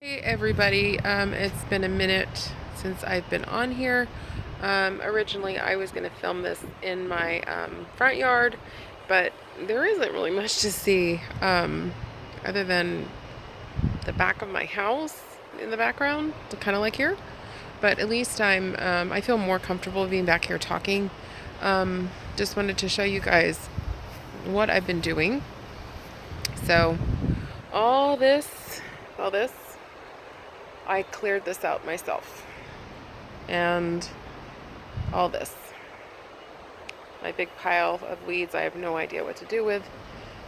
Hey everybody, it's been a minute since I've been on here. Originally I was going to film this in my front yard, but there isn't really much to see other than the back of my house in the background, kind of like here. But at least I feel more comfortable being back here talking. Just wanted to show you guys what I've been doing. So all this, I cleared this out myself. And all this. My big pile of weeds I have no idea what to do with.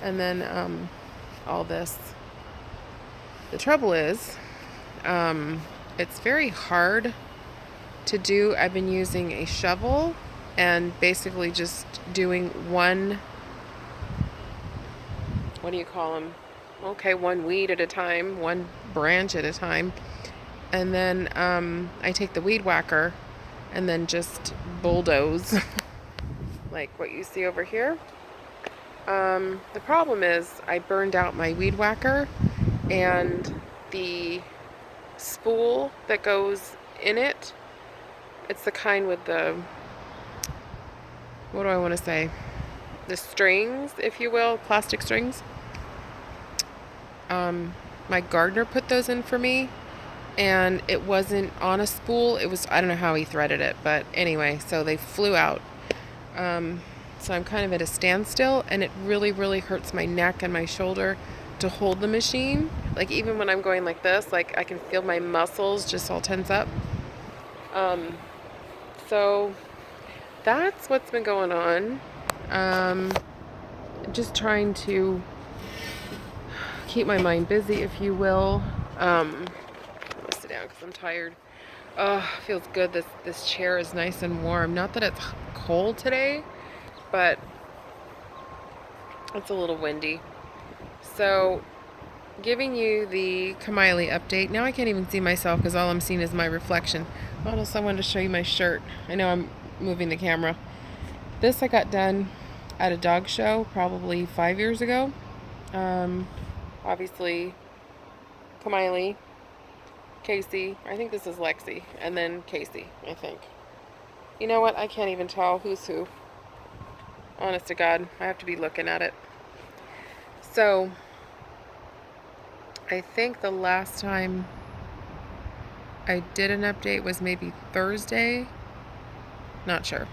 And then all this. The trouble is, it's very hard to do. I've been using a shovel and basically just doing one, what do you call them? Okay, one weed at a time, one branch at a time. And then I take the weed whacker and then just bulldoze like what you see over here. The problem is I burned out my weed whacker, and the spool that goes in it, it's the kind with the, what do I want to say, the strings, if you will, plastic strings. My gardener put those in for me, and it wasn't on a spool. It was, I don't know how he threaded it, but anyway, so they flew out. So I'm kind of at a standstill, and it really, really hurts my neck and my shoulder to hold the machine. Like even when I'm going like this, like I can feel my muscles just all tense up. So that's what's been going on. Just trying to keep my mind busy, if you will. I'm gonna sit down because I'm tired. Oh, feels good. This chair is nice and warm. Not that it's cold today, but it's a little windy. So, giving you the Kamiley update. Now I can't even see myself because all I'm seeing is my reflection. Oh, also I wanted to show you my shirt. I know I'm moving the camera. This I got done at a dog show probably 5 years ago. Obviously, Kamiley, Casey, I think this is Lexi, and then Casey, I think. You know what? I can't even tell who's who. Honest to God, I have to be looking at it. So, I think the last time I did an update was maybe Thursday. Not sure.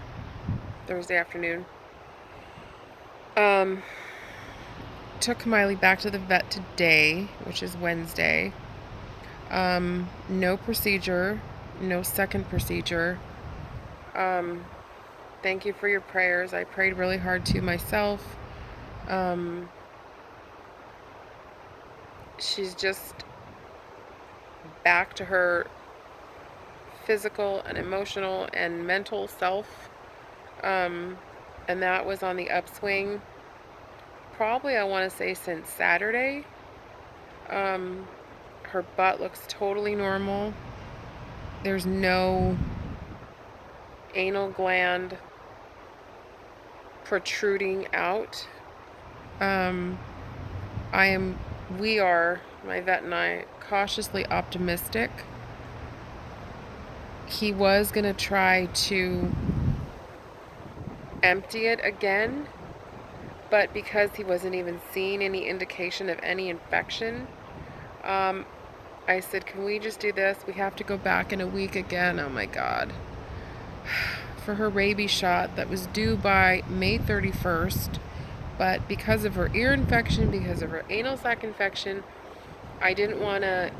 Thursday afternoon. Took Miley back to the vet today, which is Wednesday. No procedure, no second procedure. Thank you for your prayers. I prayed really hard too myself. She's just back to her physical and emotional and mental self. And that was on the upswing. Probably, I want to say, since Saturday. Her butt looks totally normal. There's no anal gland protruding out. We are, my vet and I, cautiously optimistic. He was going to try to empty it again, but because he wasn't even seeing any indication of any infection, I said, can we just do this? We have to go back in a week again. Oh my God. For her rabies shot that was due by May 31st. But because of her ear infection, because of her anal sac infection, I didn't want to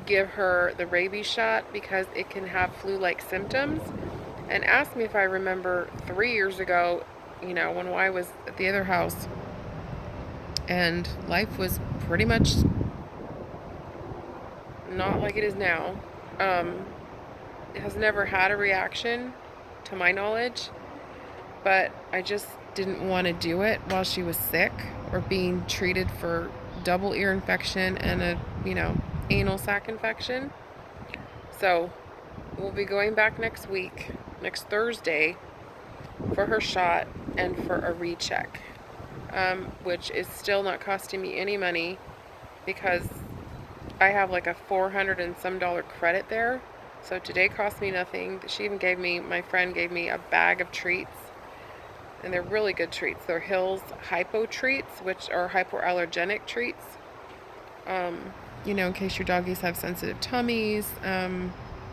give her the rabies shot because it can have flu-like symptoms. And asked me if I remember 3 years ago, when I was at the other house, and life was pretty much not like it is now. It has never had a reaction, to my knowledge, but I just didn't want to do it while she was sick or being treated for double ear infection and a, anal sac infection. So we'll be going back next Thursday, for her shot and for a recheck, which is still not costing me any money because I have like a 400 and some dollar credit there. So today cost me nothing. She even gave me, my friend gave me a bag of treats. And they're really good treats. They're Hill's Hypo treats, which are hypoallergenic treats. In case your doggies have sensitive tummies.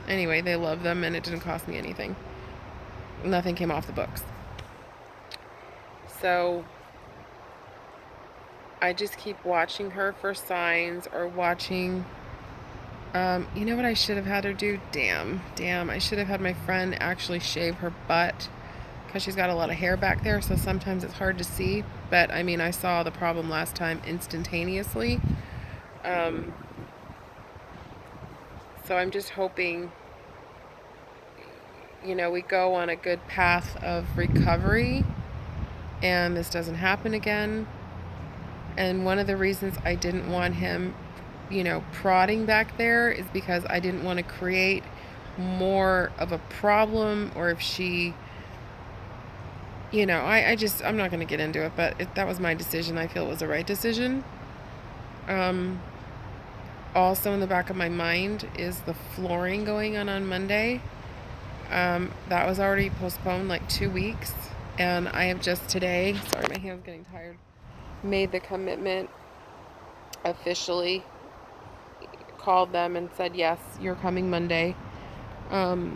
Anyway, they love them and it didn't cost me anything. Nothing came off the books. So I just keep watching her for signs or watching. You know what I should have had her do? Damn. I should have had my friend actually shave her butt because she's got a lot of hair back there, so sometimes it's hard to see. But I mean, I saw the problem last time instantaneously. So I'm just hoping, we go on a good path of recovery and this doesn't happen again. And one of the reasons I didn't want him, prodding back there is because I didn't want to create more of a problem, or if she, I'm not going to get into it, but that was my decision. I feel it was the right decision. Also in the back of my mind is the flooring going on Monday. That was already postponed like 2 weeks, and I have just today, sorry, my hand's getting tired, made the commitment officially, called them and said, yes, you're coming Monday. Oh,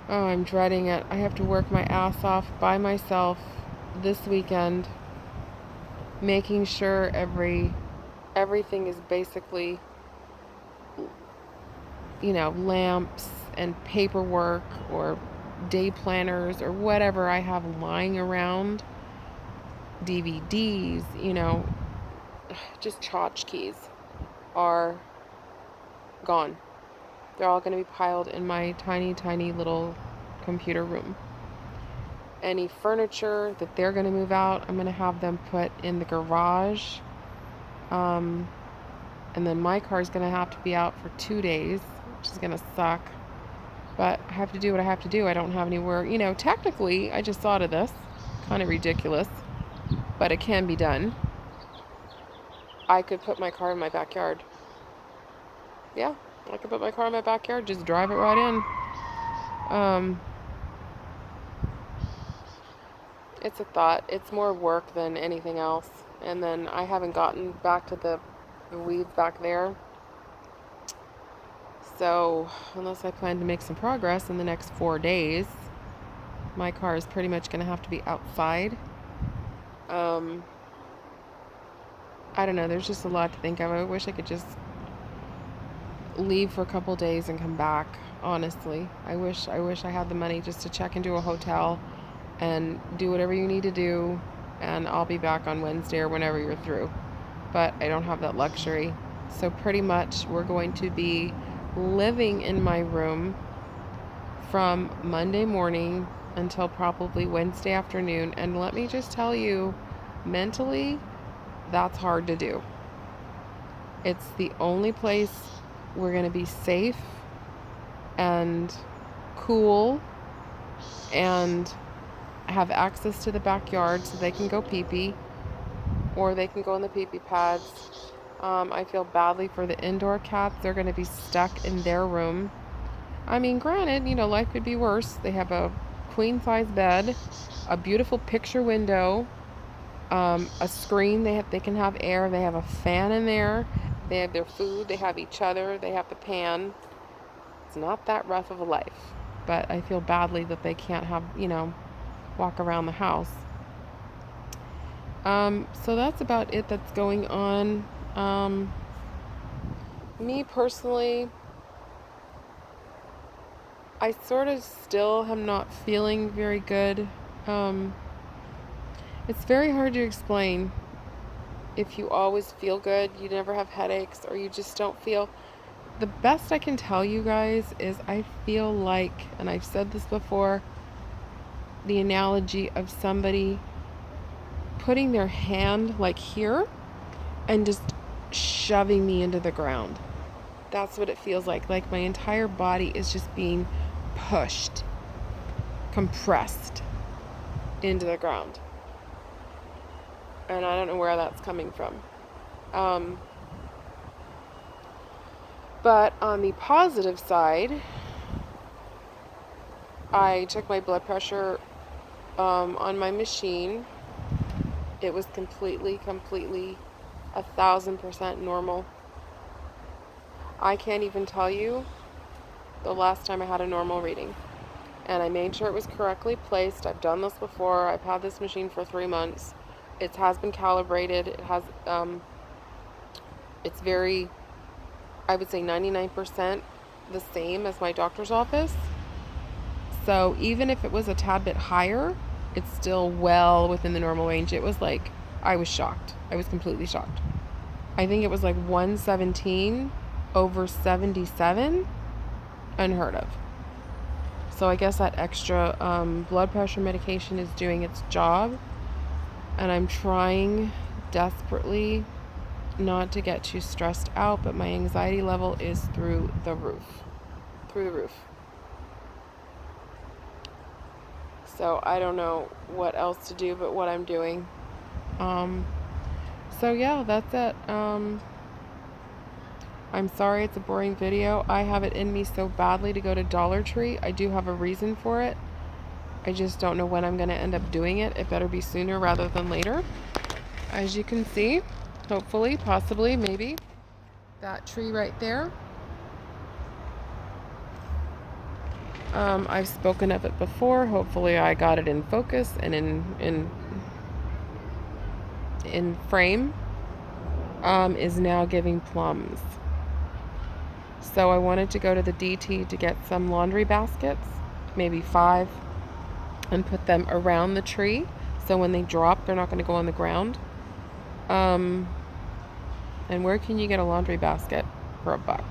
I'm dreading it. I have to work my ass off by myself this weekend, making sure everything is basically, lamps and paperwork or day planners or whatever I have lying around, DVDs, just tchotchkes are gone. They're all going to be piled in my tiny, tiny little computer room. Any furniture that they're going to move out, I'm going to have them put in the garage. And then my car is going to have to be out for 2 days, which is going to suck. But I have to do what I have to do. I don't have anywhere. Technically, I just thought of this. Kind of ridiculous. But it can be done. I could put my car in my backyard. Yeah, I could put my car in my backyard, just drive it right in. It's a thought. It's more work than anything else. And then I haven't gotten back to the weeds back there. So, unless I plan to make some progress in the next 4 days, my car is pretty much going to have to be outside. I don't know. There's just a lot to think of. I wish I could just leave for a couple days and come back. Honestly, I wish I had the money just to check into a hotel and do whatever you need to do, and I'll be back on Wednesday or whenever you're through. But I don't have that luxury. So pretty much we're going to be living in my room from Monday morning until probably Wednesday afternoon. And let me just tell you, mentally, that's hard to do. It's the only place we're going to be safe and cool and have access to the backyard so they can go pee-pee or they can go in the pee-pee pads. I feel badly for the indoor cats. They're going to be stuck in their room. I mean, granted, life could be worse. They have a queen-size bed, a beautiful picture window, a screen. They can have air. They have a fan in there. They have their food. They have each other. They have the pan. It's not that rough of a life. But I feel badly that they can't have, walk around the house. So that's about it that's going on. Me personally, I sort of still am not feeling very good. It's very hard to explain. If you always feel good, you never have headaches, or you just don't feel. The best I can tell you guys is I feel like, and I've said this before, the analogy of somebody putting their hand like here and just shoving me into the ground. That's what it feels like. Like my entire body is just being pushed, compressed into the ground. And I don't know where that's coming from. But on the positive side, I took my blood pressure on my machine. It was completely 1,000% normal. I can't even tell you the last time I had a normal reading. And I made sure it was correctly placed. I've done this before. I've had this machine for 3 months. It has been calibrated. It has, it's very, I would say 99% the same as my doctor's office. So even if it was a tad bit higher, it's still well within the normal range. It was like, I was shocked. I was completely shocked. I think it was like 117 over 77. Unheard of. So I guess that extra blood pressure medication is doing its job. And I'm trying desperately not to get too stressed out, but my anxiety level is through the roof. Through the roof. So I don't know what else to do but what I'm doing. So yeah, that's it. I'm sorry it's a boring video. I have it in me so badly to go to Dollar Tree. I do have a reason for it. I just don't know when I'm going to end up doing it. It better be sooner rather than later. As you can see, hopefully, possibly, maybe, that tree right there. I've spoken of it before. Hopefully I got it in focus and in frame. Is now giving plums. So I wanted to go to the DT to get some laundry baskets, maybe 5, and put them around the tree. So when they drop, they're not going to go on the ground. And where can you get a laundry basket for $1?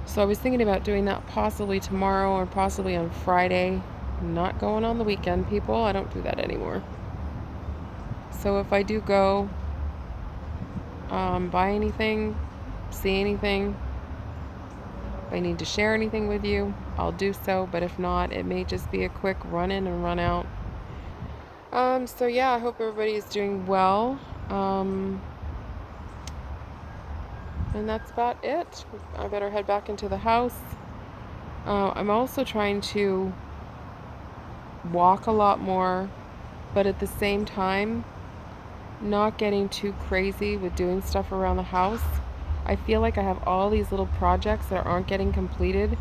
So I was thinking about doing that possibly tomorrow or possibly on Friday. Not going on the weekend, people. I don't do that anymore. So if I do go, buy anything, see anything, if I need to share anything with you, I'll do so. But if not, it may just be a quick run in and run out. So yeah, I hope everybody is doing well. And that's about it. I better head back into the house. I'm also trying to walk a lot more, but at the same time, not getting too crazy with doing stuff around the house. I feel like I have all these little projects that aren't getting completed.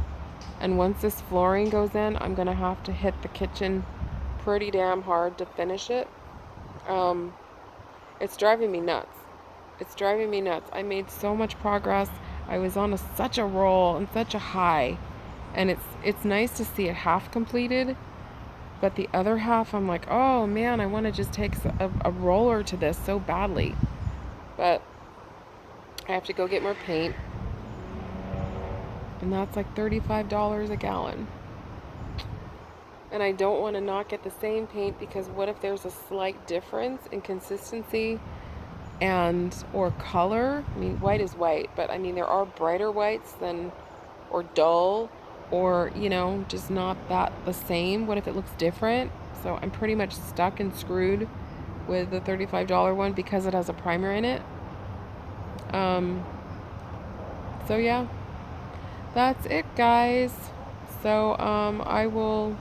And once this flooring goes in, I'm going to have to hit the kitchen pretty damn hard to finish it. It's driving me nuts. It's driving me nuts. I made so much progress. I was on such a roll and such a high. And it's nice to see it half completed. But the other half, I'm like, oh man, I want to just take a roller to this so badly. But I have to go get more paint. And that's like $35 a gallon. And I don't want to not get the same paint because what if there's a slight difference in consistency and or color? I mean, white is white, but I mean, there are brighter whites than, or dull, or, you know, just not that the same. What if it looks different? So I'm pretty much stuck and screwed with the $35 one because it has a primer in it. So yeah, that's it, guys. So I will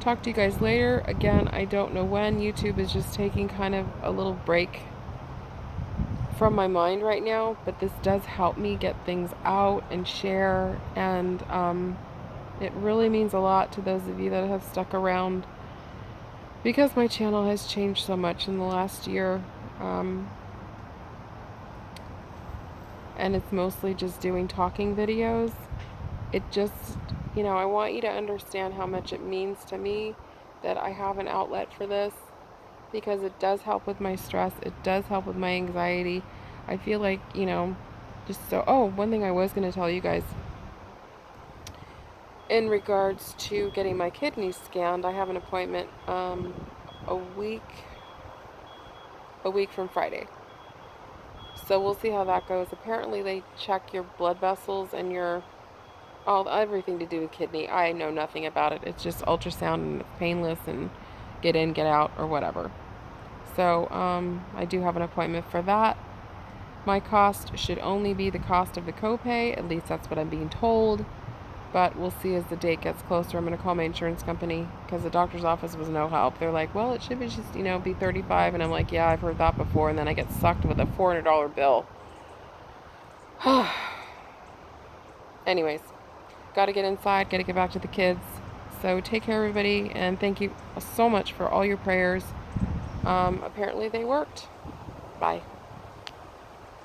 talk to you guys later. Again, I don't know when. YouTube is just taking kind of a little break from my mind right now, but this does help me get things out and share, and it really means a lot to those of you that have stuck around because my channel has changed so much in the last year, and it's mostly just doing talking videos. It just, you know, I want you to understand how much it means to me that I have an outlet for this, because it does help with my stress. It does help with my anxiety. I feel like, you know, just so, oh, one thing I was going to tell you guys, in regards to getting my kidneys scanned, I have an appointment a week from Friday. So we'll see how that goes. Apparently they check your blood vessels and your everything to do with kidney. I know nothing about it. It's just ultrasound and it's painless and get in, get out, or whatever. So I do have an appointment for that. My cost should only be the cost of the copay. At least that's what I'm being told. But we'll see as the date gets closer. I'm going to call my insurance company because the doctor's office was no help. They're like, well, it should be just, be 35. And I'm like, yeah, I've heard that before. And then I get sucked with a $400 bill. Anyways, got to get inside, got to get back to the kids. So take care, everybody. And thank you so much for all your prayers. Apparently they worked. Bye.